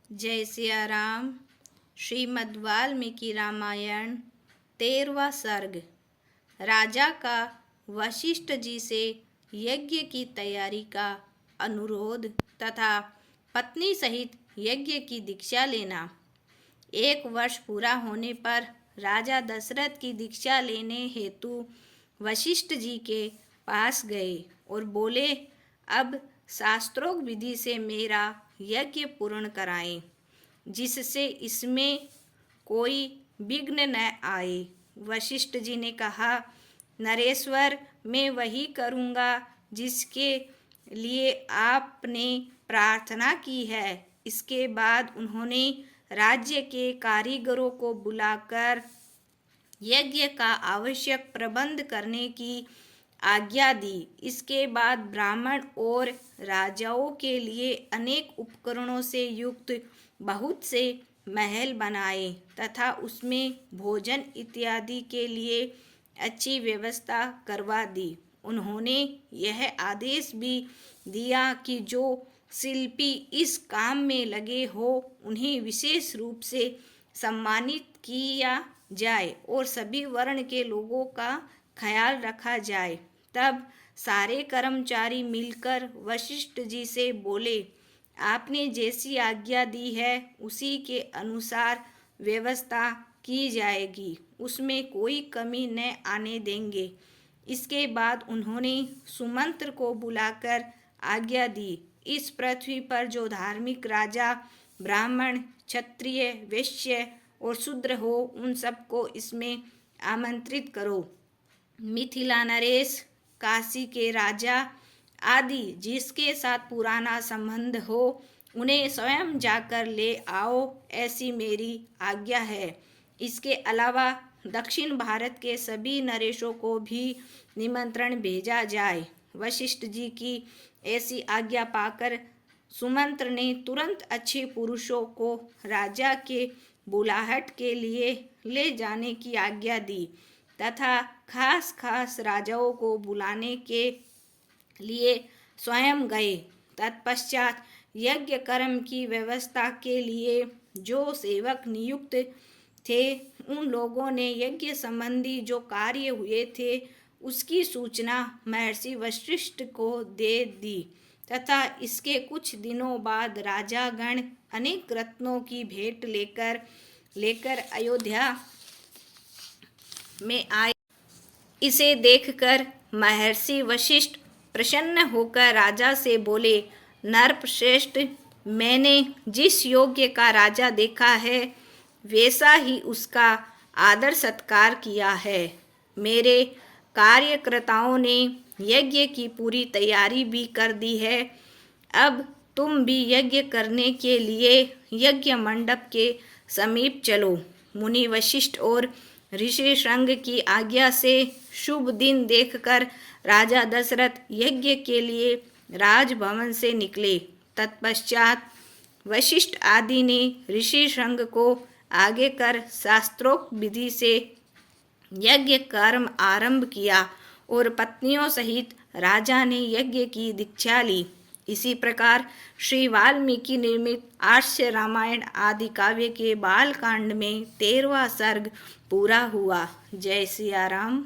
जय सिया राम। श्रीमद् वाल्मीकि रामायण 13वां सर्ग। राजा का वशिष्ठ जी से यज्ञ की तैयारी का अनुरोध तथा पत्नी सहित यज्ञ की दीक्षा लेना। 1 वर्ष पूरा होने पर राजा दशरथ की दीक्षा लेने हेतु वशिष्ठ जी के पास गए और बोले, अब शास्त्रोक्त विधि से मेरा यज्ञ पूर्ण कराएं, जिससे इसमें कोई विघ्न न आए। वशिष्ठ जी ने कहा, नरेश्वर, मैं वही करूँगा जिसके लिए आपने प्रार्थना की है। इसके बाद उन्होंने राज्य के कारीगरों को बुलाकर यज्ञ का आवश्यक प्रबंध करने की आज्ञा दी। इसके बाद ब्राह्मण और राजाओं के लिए अनेक उपकरणों से युक्त बहुत से महल बनाए तथा उसमें भोजन इत्यादि के लिए अच्छी व्यवस्था करवा दी। उन्होंने यह आदेश भी दिया कि जो शिल्पी इस काम में लगे हो उन्हें विशेष रूप से सम्मानित किया जाए और सभी वर्ण के लोगों का ख्याल रखा जाए। तब सारे कर्मचारी मिलकर वशिष्ठ जी से बोले, आपने जैसी आज्ञा दी है उसी के अनुसार व्यवस्था की जाएगी, उसमें कोई कमी न आने देंगे। इसके बाद उन्होंने सुमंत्र को बुलाकर आज्ञा दी, इस पृथ्वी पर जो धार्मिक राजा, ब्राह्मण, क्षत्रिय, वैश्य और शूद्र हो उन सबको इसमें आमंत्रित करो। मिथिला नरेश, काशी के राजा आदि जिसके साथ पुराना संबंध हो उन्हें स्वयं जाकर ले आओ, ऐसी मेरी आज्ञा है। इसके अलावा दक्षिण भारत के सभी नरेशों को भी निमंत्रण भेजा जाए। वशिष्ठ जी की ऐसी आज्ञा पाकर सुमंत्र ने तुरंत अच्छे पुरुषों को राजा के बुलाहट के लिए ले जाने की आज्ञा दी तथा खास राजाओं को बुलाने के लिए स्वयं गए। तत्पश्चात यज्ञ कर्म की व्यवस्था के लिए जो सेवक नियुक्त थे उन लोगों ने यज्ञ संबंधी जो कार्य हुए थे उसकी सूचना महर्षि वशिष्ठ को दे दी तथा इसके कुछ दिनों बाद राजागण अनेक रत्नों की भेंट लेकर अयोध्या में आए। इसे देखकर महर्षि वशिष्ठ प्रसन्न होकर राजा से बोले, नरश्रेष्ठ, मैंने जिस योग्य का राजा देखा है वैसा ही उसका आदर सत्कार किया है। मेरे कार्यकर्ताओं ने यज्ञ की पूरी तैयारी भी कर दी है। अब तुम भी यज्ञ करने के लिए यज्ञ मंडप के समीप चलो। मुनि वशिष्ठ और ऋषि श्रृंग की आज्ञा से शुभ दिन देखकर राजा दशरथ यज्ञ के लिए राजभवन से निकले। तत्पश्चात वशिष्ठ आदि ने ऋषि श्रृंग को आगे कर शास्त्रोक्त विधि से यज्ञ कर्म आरंभ किया और पत्नियों सहित राजा ने यज्ञ की दीक्षा ली। इसी प्रकार श्री वाल्मीकि निर्मित आर्ष रामायण आदि काव्य के बाल कांड में 13वां सर्ग पूरा हुआ। जय सिया राम।